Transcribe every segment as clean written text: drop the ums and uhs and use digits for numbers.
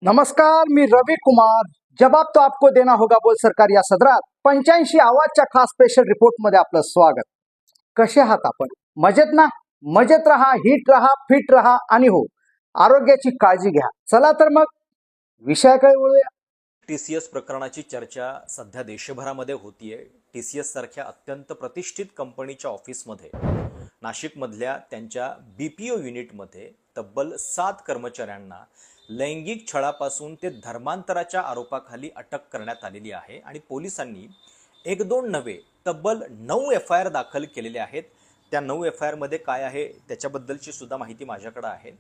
नमस्कार, मी रवी कुमार. जवाब तो आपको देना होगा बोल सरकार या सदरात 85 आवाजच्या खास स्पेशल रिपोर्ट मध्ये आपलं स्वागत. कसे आहात आपण? मजेत ना? मजेत राहा, हिट राहा, फिट राहा आणि हो, आरोग्याची काळजी घ्या. चला तर मग विषयाकडे वळूया. टीसीएस प्रकरणाची चर्चा सध्या देशभरामध्ये होतीये. टीसीएस सारख्या अत्यंत प्रतिष्ठित कंपनीच्या ऑफिसमध्ये नाशिकमधल्या त्यांच्या बीपीओ युनिटमध्ये तब्बल 7 कर्मचाऱ्यांना लैंगिक छळापासून ते धर्मांतराच्या आरोपाखाली अटक करण्यात आलेली आहे आणि पोलिसांनी 1-2 नव्हे तब्बल 9 FIR दाखल केलेले आहेत. त्या 9 FIR मध्ये काय आहे त्याच्याबद्दलची सुद्धा माहिती माझ्याकडे आहे.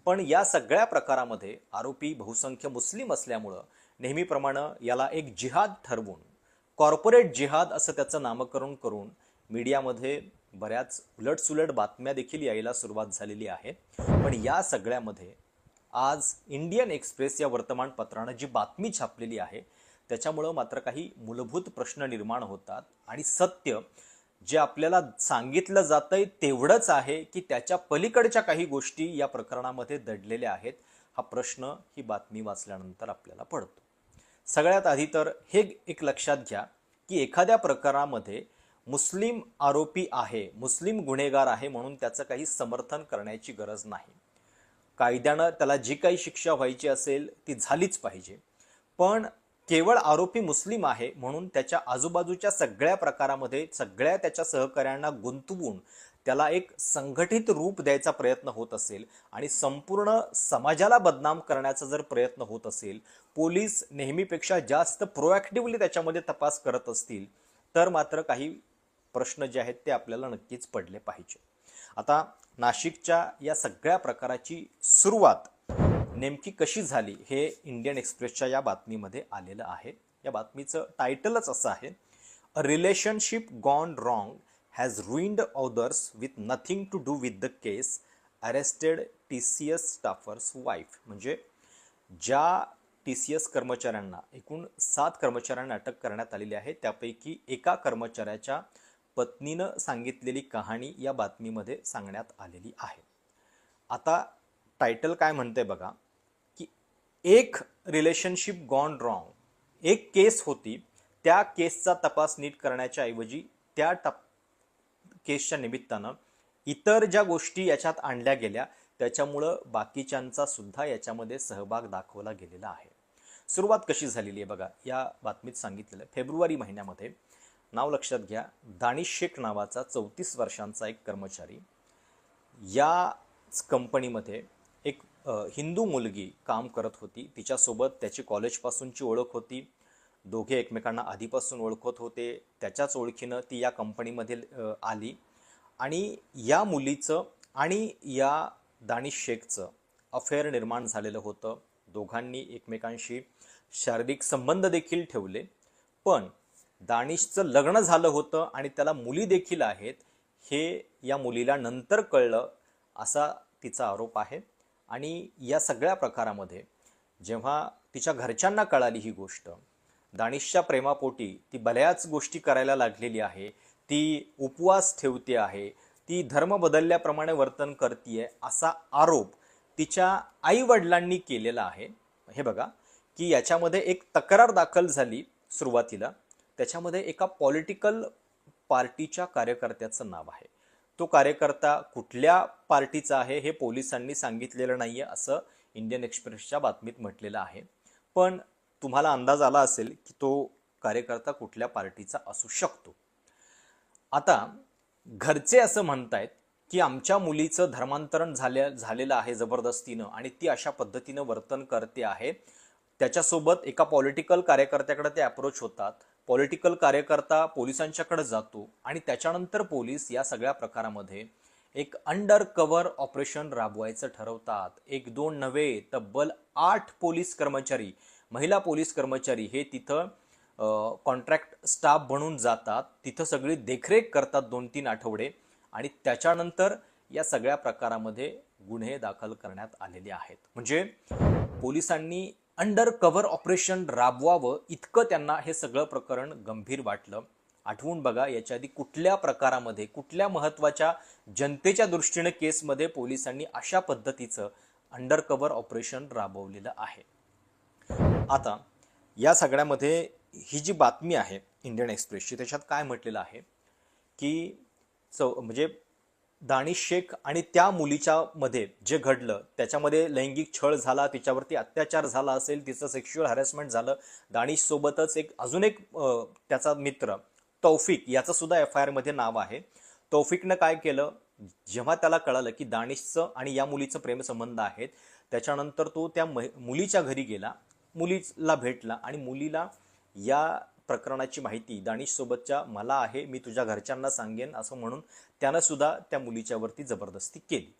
पण या सगळ्या प्रकारामध्ये आरोपी बहुसंख्य मुस्लिम असल्यामुळं नेहमीप्रमाणे याला एक जिहाद ठरवून कॉर्पोरेट जिहाद असं त्याचं नामकरण करून मीडियामध्ये बऱ्याच उलटसुलट बातम्या देखील यायला सुरुवात झालेली आहे. पण या सगळ्यामध्ये आज इंडियन एक्सप्रेस या वर्तमानपत्रानं जी बातमी छापलेली आहे त्याच्यामुळं मात्र काही मूलभूत प्रश्न निर्माण होतात आणि सत्य जे आपल्याला सांगितलं जातंय तेवढंच आहे की त्याच्या पलीकडच्या काही गोष्टी या प्रकरणामध्ये दडलेल्या आहेत, हा प्रश्न ही बातमी वाचल्यानंतर आपल्याला पडतो. सगळ्यात आधी तर हे एक लक्षात घ्या की एखाद्या प्रकारामध्ये मुस्लिम आरोपी आहे, मुस्लिम गुन्हेगार आहे म्हणून त्याचं काही समर्थन करण्याची गरज नाही. कायद्यानं त्याला जी काही शिक्षा व्हायची असेल ती झालीच पाहिजे. पण केवळ आरोपी मुस्लिम आहे म्हणून त्याच्या आजूबाजूच्या सगळ्या प्रकारामध्ये सगळ्या त्याच्या सहकाऱ्यांना गुंतवून त्याला एक संघटित रूप द्यायचा प्रयत्न होत असेल आणि संपूर्ण समाजाला बदनाम करण्याचा जर प्रयत्न होत असेल, पोलीस नेहमीपेक्षा जास्त प्रोॲक्टिव्हली त्याच्यामध्ये तपास करत असतील तर मात्र काही प्रश्न जे आहेत ते आपल्याला नक्कीच पडले पाहिजे. आता नाशिकच्या या सगळ्या प्रकाराची सुरुवात नेमकी कशी झाली हे इंडियन एक्सप्रेसच्या या बातमीमध्ये आलेलं आहे. या बातमीचं टायटलच असं आहे, a relationship gone wrong has ruined others with nothing to do with the case, arrested TCS staffer's wife. म्हणजे ज्या TCS कर्मचाऱ्यांना एकूण 7 कर्मचाऱ्यांना अटक करण्यात आलेली आहे त्यापैकी एका कर्मचाऱ्याच्या पत्नीनं सांगितलेली कहाणी या बातमीमध्ये सांगण्यात आलेली आहे. आता टायटल काय म्हणते बघा की एक रिलेशनशिप गॉन रॉंग, एक केस होती, त्या केसचा तपास नीट करण्याच्या ऐवजी त्या केसच्या निमित्तानं इतर ज्या गोष्टी याच्यात आणल्या गेल्या त्याच्यामुळं बाकीच्यांचा सुद्धा याच्यामध्ये सहभाग दाखवला गेलेला आहे. सुरुवात कशी झालेली आहे बघा, या बातमीत सांगितलेलं आहे. फेब्रुवारी महिन्यामध्ये, नाव लक्षात घ्या, दानिश शेख नावाचा 34 वर्षांचा एक कर्मचारी, या कंपनीमध्ये एक हिंदू मुलगी काम करत होती. तिच्यासोबत त्याची कॉलेजपासूनची ओळख होती. दोघे एकमेकांना आधीपासून ओळखत होते. त्याच्याच ओळखीनं ती या कंपनीमध्ये आली आणि या मुलीचं आणि या दानिश शेखचं अफेअर निर्माण झालेलं होतं. दोघांनी एकमेकांशी शारीरिक संबंध देखील ठेवले. पण दानिशचं लग्न झालं होतं आणि त्याला मुली देखील आहेत हे या मुलीला नंतर कळलं असा तिचा आरोप आहे. आणि या सगळ्या प्रकारामध्ये जेव्हा तिच्या घरच्यांना कळाली ही गोष्ट, दानिशच्या प्रेमापोटी ती बऱ्याच गोष्टी करायला लागलेली आहे, ती उपवास ठेवते आहे, ती धर्म बदलल्याप्रमाणे वर्तन करते असा आरोप तिच्या आई वडिलांनी केलेला आहे. हे बघा की याच्यामध्ये एक तक्रार दाखल झाली सुरुवातीला. त्याच्यामध्ये एका पॉलिटिकल पार्टीच्या कार्यकर्त्याचं नाव आहे. तो कार्यकर्ता कुठल्या पार्टीचा आहे हे पोलिसांनी सांगितलेलं नाहीये असं इंडियन एक्सप्रेसच्या बातमीत म्हटलेलं आहे. पण तुम्हाला अंदाज आला असेल की तो कार्यकर्ता कुठल्या पार्टीचा असू शकतो. आता घरचे असं म्हणतायत की आमच्या मुलीचं धर्मांतरण झालेलं आहे जबरदस्तीनं आणि ती अशा पद्धतीनं वर्तन करते आहे. त्याच्यासोबत एका पॉलिटिकल कार्यकर्त्याकडे ते अप्रोच होतात. पॉलिटिकल कार्यकर्ता पोलिसांच्याकडे जातो आणि त्याच्यानंतर पोलीस या सगळ्या प्रकारामध्ये एक अंडर कव्हर ऑपरेशन राबवायचं ठरवतात. 1-2 नव्हे तब्बल 8 पोलीस कर्मचारी, महिला पोलीस कर्मचारी हे तिथं कॉन्ट्रॅक्ट स्टाफ बनून जातात. तिथं सगळी देखरेख करतात 2-3 आठवडे आणि त्याच्यानंतर या सगळ्या प्रकारामध्ये गुन्हे दाखल करण्यात आलेले आहेत. म्हणजे पोलिसांनी अंडर कव्हर ऑपरेशन राबवावं इतकं त्यांना हे सगळं प्रकरण गंभीर वाटलं. आठवून बघा याच्या आधी कुठल्या प्रकारामध्ये, कुठल्या महत्त्वाच्या जनतेच्या दृष्टीने केसमध्ये पोलिसांनी अशा पद्धतीचं अंडर कव्हर ऑपरेशन राबवलेलं आहे. आता या सगळ्यामध्ये ही जी बातमी आहे इंडियन एक्सप्रेसची, त्याच्यात काय म्हटलेलं आहे की म्हणजे दानिश शेख आणि त्या मुलीच्या मध्ये जे घडलं त्याच्यामध्ये लैंगिक छळ झाला, तिच्यावरती अत्याचार झाला असेल, तिचं सेक्शुअल हॅरेसमेंट झालं. दानिश सोबतच अजून एक त्याचा मित्र तौफिक याचं सुद्धा FIR मध्ये नाव आहे. तौफिकनं काय केलं, जेव्हा त्याला कळालं की दानिशचं आणि या मुलीचं प्रेमसंबंध आहेत, त्याच्यानंतर तो त्या मुलीच्या घरी गेला, मुलीला भेटला आणि मुलीला या प्रकरणाची माहिती दानिश सोबतच्या मला आहे, मी तुझ्या घरच्यांना सांगेन असं म्हणून त्यानं सुद्धा त्या मुलीच्यावरती जबरदस्ती केली.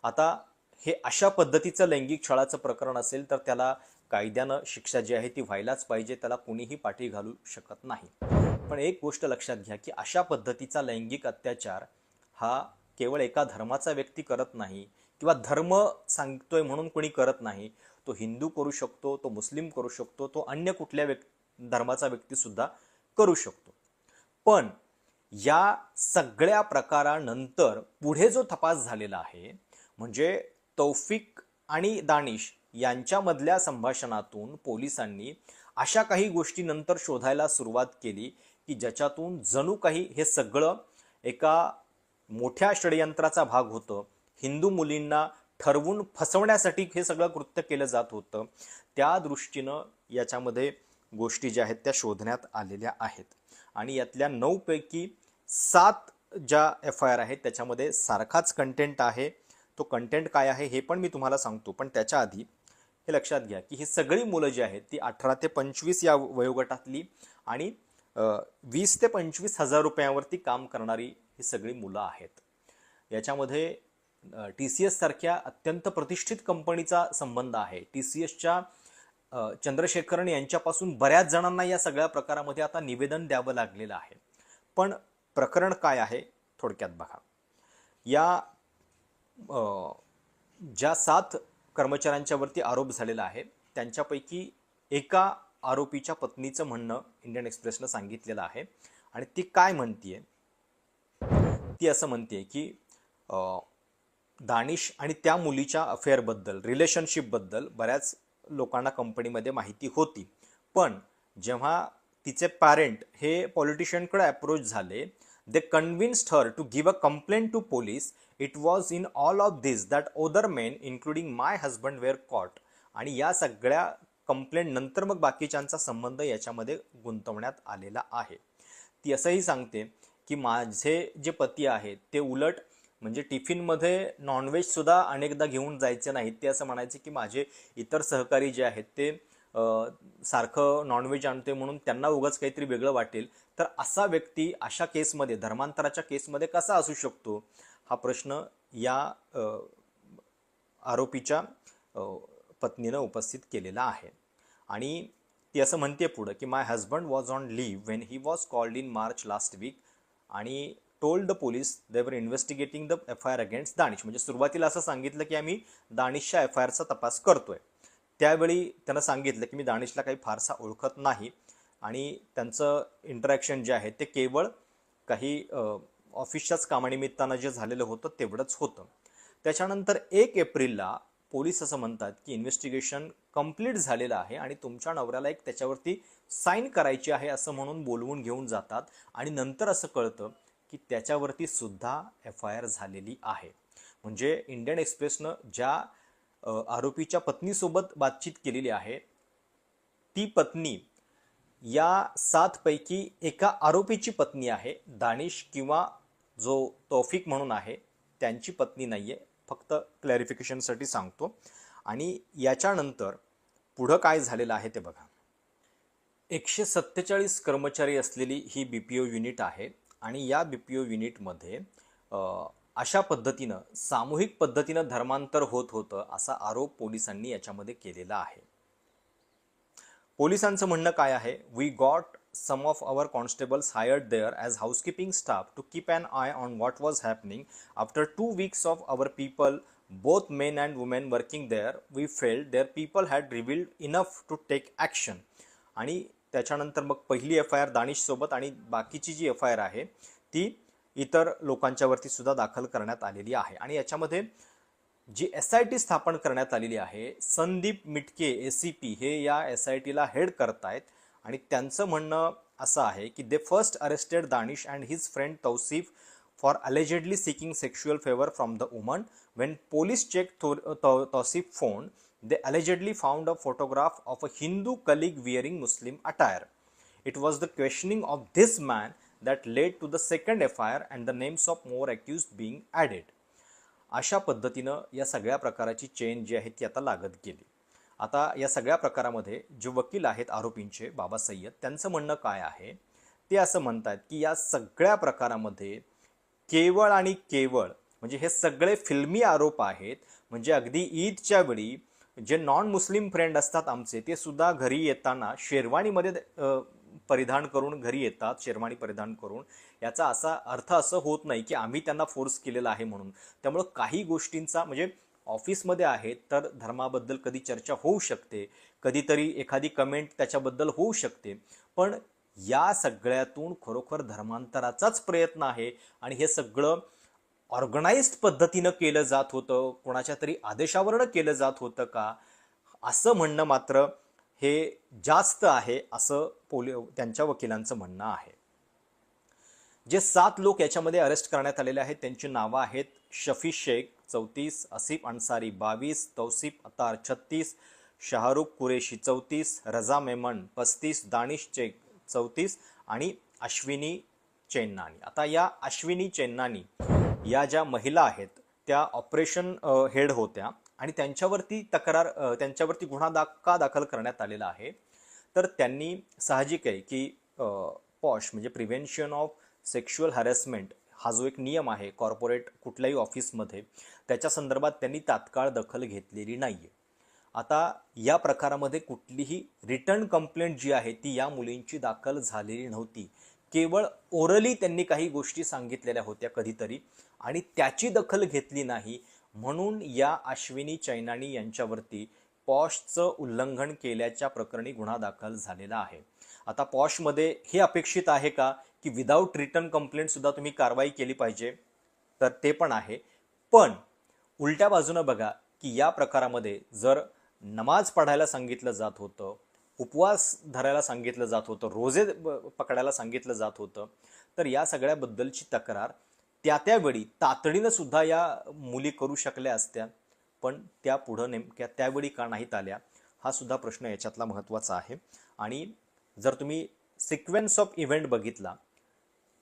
आता हे अशा पद्धतीचं लैंगिक छळाचं प्रकरण असेल तर त्याला कायद्यानं शिक्षा जी आहे ती व्हायलाच पाहिजे, त्याला कोणीही पाठी घालू शकत नाही. पण एक गोष्ट लक्षात घ्या की अशा पद्धतीचा लैंगिक अत्याचार हा केवळ एका धर्माचा व्यक्ती करत नाही किंवा धर्म सांगतोय म्हणून कोणी करत नाही. तो हिंदू करू शकतो, तो मुस्लिम करू शकतो, तो अन्य कुठल्या धर्माचा व्यक्ती सुद्धा करू शकतो. पण या सगळ्या प्रकारानंतर पुढे जो तपास झालेला आहे, म्हणजे तौफिक आणि दानिश यांच्यामधल्या संभाषणातून पोलिसांनी अशा काही गोष्टी नंतर शोधायला सुरुवात केली की ज्याच्यातून जणू काही हे सगळं एका मोठ्या षडयंत्राचा भाग होतं. हिंदू मुलींना ठरवून फसवण्यासाठी हे सगळं कृत्य केलं जात होतं. त्या दृष्टीनं याच्यामध्ये गोष्टी ज्या आहेत त्या शोधण्यात आलेल्या आहेत. आणि यातल्या 9 पैकी 7 ज्या FIR आहेत त्याच्यामध्ये सारखाच कंटेंट आहे. तो कंटेंट काय आहे हे पण मी तुम्हाला सांगतो, पण त्याच्या आधी हे लक्षात घ्या की ही सगळी मुलं जी आहेत ती 18 ते 25 या वयोगटातली आणि 20 ते 25 हजार रुपयांवरती काम करणारी ही सगळी मुलं आहेत. याच्यामध्ये TCS सारख्या अत्यंत प्रतिष्ठित कंपनीचा संबंध आहे. TCSच्या चंद्रशेखरन यांच्यापासून बऱ्याच जणांना या सगळ्या प्रकारामध्ये आता निवेदन द्यावं लागलेलं आहे. पण प्रकरण काय आहे थोडक्यात बघा. या ज्या 7 कर्मचाऱ्यांच्या वरती आरोप झालेला आहे त्यांच्यापैकी एका आरोपीच्या पत्नीचं म्हणणं इंडियन एक्सप्रेसनं सांगितलेलं आहे. आणि ती काय म्हणतीये, ती असं म्हणते की दानिश आणि त्या मुलीच्या अफेअरबद्दल, रिलेशनशिपबद्दल बऱ्याच लोकांना कंपनीमध्ये माहिती होती. पण जेव्हा तिचे पॅरेंट हे पॉलिटिशियनकडे अप्रोच झाले, they convinced her to give a complaint to police. It was in all of this that other men including my husband were caught. आणि या सगळ्या कंप्लेंट नंतर मग बाकीच्यांचा संबंध याच्यामध्ये गुंतवण्यात आलेला आहे. ती असंही सांगते की माझे जे पती आहेत ते उलट म्हणजे टिफिनमध्ये नॉनव्हेज सुद्धा अनेकदा घेऊन जायचे नाहीत. ते असं म्हणायचे की माझे इतर सहकारी जे आहेत ते सारखं नॉनव्हेज आणते म्हणून त्यांना उगाच काहीतरी वेगळं वाटेल. तर असा व्यक्ती अशा केसमध्ये, धर्मांतराच्या केसमध्ये कसा असू शकतो, हा प्रश्न या आरोपीच्या पत्नीनं उपस्थित केलेला आहे. आणि ती असं म्हणते पुढं की my husband was on leave when he was called in March last week आणि told the police they were investigating the FIR against Danish. म्हणजे सुरुवातीला असं सांगितलं की आम्ही दानिशच्या FIRचा तपास करतोय. त्यावेळी त्यानं सांगितलं की मी दानिशला काही फारसा ओळखत नाही आणि त्यांचं इंटरॅक्शन जे आहे ते केवळ काही ऑफिसच्याच कामानिमित्तानं जे झालेलं होतं तेवढंच होतं. त्याच्यानंतर 1 एप्रिलला पोलीस असं म्हणतात की इन्व्हेस्टिगेशन कंप्लीट झालेलं आहे आणि तुमच्या नवऱ्याला एक त्याच्यावरती साईन करायची आहे असं म्हणून बोलवून घेऊन जातात. आणि नंतर असं कळतं की त्याच्यावरती सुद्धा FIR झालेली आहे. म्हणजे इंडियन एक्सप्रेसनं ज्या आरोपीच्या पत्नीसोबत बातचीत केलेली आहे, ती पत्नी या 7 पैकी एका आरोपीची पत्नी आहे. दानिश किंवा जो तौफिक म्हणून आहे त्यांची पत्नी नाहीये. फक्त क्लॅरिफिकेशनसाठी सांगतो. आणि याच्यानंतर पुढं काय झालेलं आहे ते बघा. 147 कर्मचारी असलेली ही BPO युनिट आहे आणि या BPO युनिटमध्ये अशा पद्धतीनं सामूहिक पद्धतीनं धर्मांतर होत होतं असा आरोप पोलिसांनी याच्यामध्ये केलेला आहे. पोलिसांचं म्हणणं काय आहे, we got some of our constables hired there as housekeeping staff to keep an eye on what was happening. After 2 weeks of our people, both men and women working there, we felt their people had revealed enough to take action. आणि त्याच्यानंतर मग पहिली FIR Danish सोबत आणि बाकीची जी FIR आहे ती इतर लोकांच्या वरती सुद्धा दाखल करण्यात आलेली आहे. आणि याच्यामध्ये जी SIT स्थापन करण्यात आलेली आहे, संदीप मिटके ACP हे या SITला हेड करतायत आणि त्यांचं म्हणणं असं आहे की they first arrested Danish and his friend Tausif for allegedly seeking sexual favour from the woman when police check Tausif phone they allegedly found a photograph of a Hindu colleague wearing Muslim attire. It was the questioning of this man that led to the second FIR and the names of more accused being added. अशा पद्धतीनं या सगळ्या प्रकाराची chain जी आहे ती आता लागत गेली. आता या सगळ्या प्रकारामध्ये जे वकील आहेत आरोपींचे बाबा सय्यद त्यांचं म्हणणं काय आहे ते असं म्हणतात की या सगळ्या प्रकारामध्ये केवळ आणि केवळ म्हणजे हे सगळे फिल्मी आरोप आहेत. म्हणजे अगदी ईदच्या वेळी जे नॉन मुस्लिम फ्रेंड असतात आमचे ते सुद्धा घरी येताना शेरवानीमध्ये परिधान करून घरी येतात, शेरवानी परिधान करून. याचा असा अर्थ असं होत नाही की आम्ही त्यांना फोर्स केलेला आहे म्हणून. त्यामुळं काही गोष्टींचा म्हणजे ऑफिसमध्ये आहेत तर धर्माबद्दल कधी चर्चा होऊ शकते, कधीतरी एखादी कमेंट त्याच्याबद्दल होऊ शकते, पण या सगळ्यातून खरोखर धर्मांतराचाच प्रयत्न आहे आणि हे सगळं ऑर्गनाइज्ड पद्धतीनं केलं जात होतं, कोणाच्या तरी आदेशावरनं केलं जात होतं का, असं म्हणणं मात्र हे जास्त आहे असं त्यांच्या वकिलांचं म्हणणं आहे. जे 7 लोक याच्यामध्ये अरेस्ट करण्यात आलेले आहेत त्यांची नावं आहेत शफी शेख 34, आसिफ अन्सारी 22, तौसिफ अतार 36, शाहरुख कुरेशी 34, रजा मेमन 35, दानिश शेख 34 आणि अश्विनी चेन्नानी. आता या अश्विनी चेन्नानी या ज्या महिला आहेत त्या ऑपरेशन हेड होत्या आणि त्यांच्यावरती गुन्हा का दाखल करण्यात आलेला आहे तर त्यांनी साहजिक आहे की पॉश म्हणजे प्रिव्हेन्शन ऑफ सेक्शुअल हॅरेसमेंट हा जो एक नियम आहे कॉर्पोरेट कुठल्याही ऑफिसमध्ये त्याच्या संदर्भात त्यांनी तात्काळ दखल घेतलेली नाही आहे. आता या प्रकारामध्ये कुठलीही रिटर्न कंप्लेंट जी आहे ती या मुलींची दाखल झालेली नव्हती. केवळ ओरली त्यांनी काही गोष्टी सांगितलेल्या होत्या कधीतरी आणि त्याची दखल घेतली नाही म्हणून या अश्विनी चैनानी यांच्यावरती पॉशचं उल्लंघन केल्याच्या प्रकरणी गुन्हा दाखल झालेला आहे. आता पॉशमध्ये हे अपेक्षित आहे का की विदाऊट रिटर्न कंप्लेंट सुद्धा तुम्ही कारवाई केली पाहिजे, तर ते पण आहे. पण उलट्या बाजूनं बघा की या प्रकारामध्ये जर नमाज पढायला सांगितलं जात होतं, उपवास धरायला सांगितलं जात होतं, रोजे पकडायला सांगितलं जात होतं, तर या सगळ्याबद्दलची तक्रार त्यावेळी तातडीनं सुद्धा या मुली करू शकल्या असत्या, पण त्या पुढं नेमक्या त्यावेळी का नाहीत आल्या हा सुद्धा प्रश्न याच्यातला महत्त्वाचा आहे. आणि जर तुम्ही सिक्वेन्स ऑफ इव्हेंट बघितला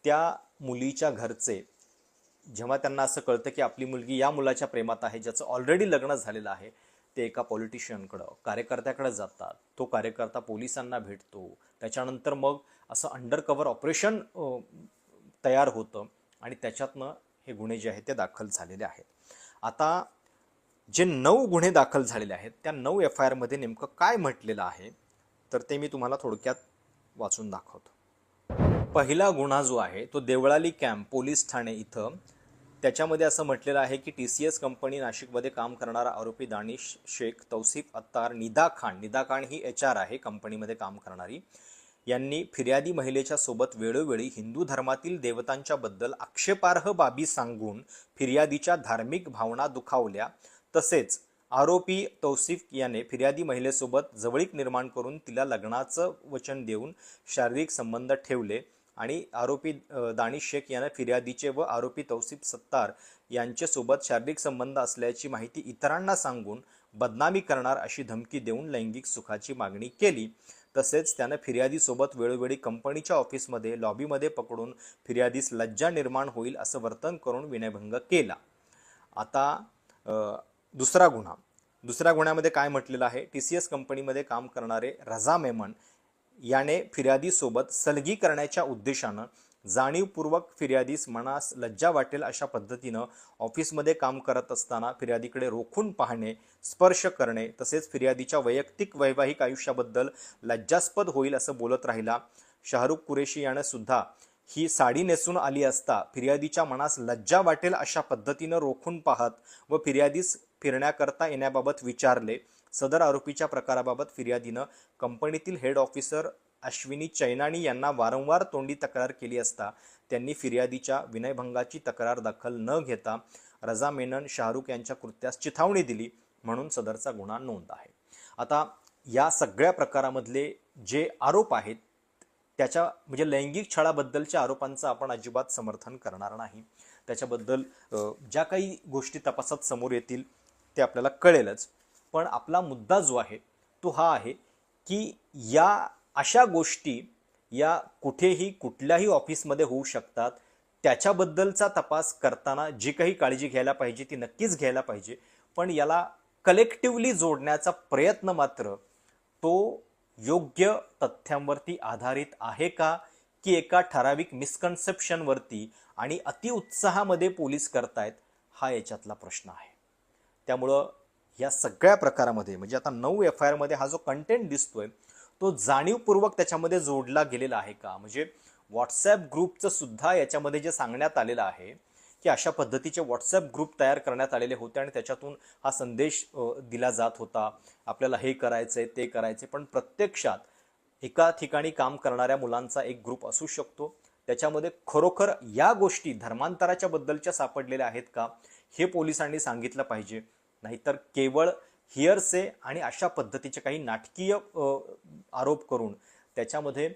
त्या मुलीच्या घरचे जेव्हा त्यांना असं कळतं की आपली मुलगी या मुलाच्या प्रेमात आहे ज्याचं ऑलरेडी लग्न झालेलं आहे, ते एका पॉलिटिशियनकडं कार्यकर्त्याकडे जातात, तो कार्यकर्ता पोलिसांना भेटतो, त्याच्यानंतर मग असं अंडरकव्हर ऑपरेशन तयार होतं आणि त्याच्यातनं हे गुन्हे जे आहेत ते दाखल झालेले आहेत. आता जे 9 गुन्हे दाखल झालेले आहेत त्या 9 FIR मध्ये नेमकं काय म्हटलेलं आहे तर ते मी तुम्हाला थोडक्यात वाचून दाखवतो. पहिला गुन्हा जो आहे तो देवळाली कॅम्प पोलीस ठाणे इथं त्याच्यामध्ये असं म्हटलेलं आहे की TCS कंपनी नाशिकमध्ये काम करणारा आरोपी दानिश शेख, तौसिफ अत्तार, निदा खान ही HR आहे कंपनीमध्ये काम करणारी, यांनी फिर्यादी महिलेच्या सोबत वेळोवेळी हिंदू धर्मातील देवतांच्या बद्दल आक्षेपार्ह बाबी सांगून फिर्यादीच्या धार्मिक भावना दुखावल्या. तसेच आरोपी तौसिफ याने फिर्यादी महिलेसोबत जवळीक निर्माण करून तिला लग्नाचं वचन देऊन शारीरिक संबंध ठेवले आणि आरोपी दानिश शेख याने फिर्यादीचे व आरोपी तौसिफ सत्तार यांच्यासोबत शारीरिक संबंध असल्याची माहिती इतरांना सांगून बदनामी करणार अशी धमकी देऊन लैंगिक सुखाची मागणी केली. तसेच त्यानं फिर्यादीसोबत वेळोवेळी कंपनीच्या ऑफिसमध्ये लॉबीमध्ये पकडून फिर्यादीस लज्जा निर्माण होईल असं वर्तन करून विनयभंग केला. आता दुसऱ्या गुन्ह्यामध्ये काय म्हटलेलं आहे, TCS कंपनीमध्ये काम करणारे रजा मेमन याने फिर्यादीसोबत सलगी करण्याच्या उद्देशानं जाणीवपूर्वक फिर्यादीस मनास लज्जा वाटेल अशा पद्धतीनं ऑफिसमध्ये काम करत असताना फिर्यादीकडे रोखून पाहणे, स्पर्श करणे तसेच फिर्यादीच्या वैयक्तिक वैवाहिक आयुष्याबद्दल लज्जास्पद होईल असं बोलत राहिला. शाहरुख कुरेशी यानं सुद्धा ही साडी नेसून आली असता फिर्यादीच्या मनास लज्जा वाटेल अशा पद्धतीनं रोखून पाहत व फिर्यादीस फिरण्याकरता येण्याबाबत विचारले. सदर आरोपीच्या प्रकाराबाबत फिर्यादीनं कंपनीतील हेड ऑफिसर अश्विनी चैनानी यांना वारंवार तोंडी तक्रार केली असता त्यांनी फिर्यादीच्या विनयभंगाची तक्रार दखल न घेता रजा मेनन शाहरुख यांच्या कृत्यास चिथावणी दिली म्हणून सदरचा गुन्हा नोंद आहे. आता या सगळ्या प्रकारामधले जे आरोप आहेत त्याच्या म्हणजे लैंगिक छळाबद्दलच्या आरोपांचं आपण अजिबात समर्थन करणार नाही. त्याच्याबद्दल ज्या काही गोष्टी तपासात समोर येतील ते आपल्याला कळेलच. पण आपला मुद्दा जो आहे तो हा आहे की या अशा गोष्टी या कुठेही कुठल्याही ऑफिसमध्ये होऊ शकतात. त्याच्याबद्दलचा तपास करताना जी काही काळजी घ्यायला पाहिजे ती नक्कीच घ्यायला पाहिजे. पण याला कलेक्टिव्हली जोडण्याचा प्रयत्न मात्र तो योग्य तथ्यांवरती आधारित आहे का की एका ठराविक मिसकन्सेप्शनवरती आणि अतिउत्साहामध्ये पोलीस करतायत, हा याच्यातला प्रश्न आहे. त्यामुळं या सगळ्या प्रकारामध्ये म्हणजे आता 9 FIR मध्ये हा जो कंटेंट दिसतोय तो जाणीवपूर्वक त्याच्यामध्ये जोडला गेलेला आहे का. म्हणजे व्हॉट्सॲप ग्रुपचं सुद्धा याच्यामध्ये जे सांगण्यात आलेलं आहे की अशा पद्धतीचे व्हॉट्सॲप ग्रुप तयार करण्यात आलेले होते आणि त्याच्यातून हा संदेश दिला जात होता, आपल्याला हे करायचंय ते करायचंय. पण प्रत्यक्षात एका ठिकाणी काम करणाऱ्या मुलांचा एक ग्रुप असू शकतो. त्याच्यामध्ये खरोखर या गोष्टी धर्मांतराच्या बद्दलच्या सापडलेल्या आहेत का हे पोलिसांनी सांगितलं पाहिजे. नाहीतर केवळ हिअरसे आणि अशा पद्धतीचे काही नाटकीय आरोप करून त्याच्यामध्ये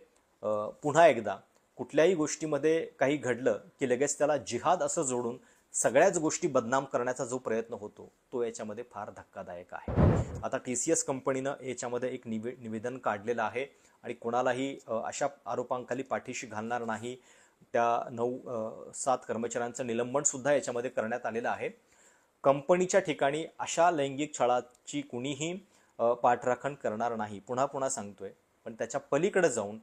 पुन्हा एकदा कुठल्याही गोष्टीमध्ये काही घडलं की लगेच त्याला जिहाद असं जोडून सगळ्याच गोष्टी बदनाम करण्याचा जो प्रयत्न होतो तो याच्यामध्ये फार धक्कादायक आहे. आता TCS कंपनीनं याच्यामध्ये एक निवेदन काढलेलं आहे आणि कोणालाही अशा आरोपांखाली पाठीशी घालणार नाही. त्या 7 कर्मचाऱ्यांचं निलंबन सुद्धा याच्यामध्ये करण्यात आलेलं आहे. कंपनीच्या ठिकाणी अशा लैंगिक छळाची कुणीही पाठराखण करणार नाही. पुन्हा पुन्हा सांगतोय. पण त्याच्या पलीकडे जाऊन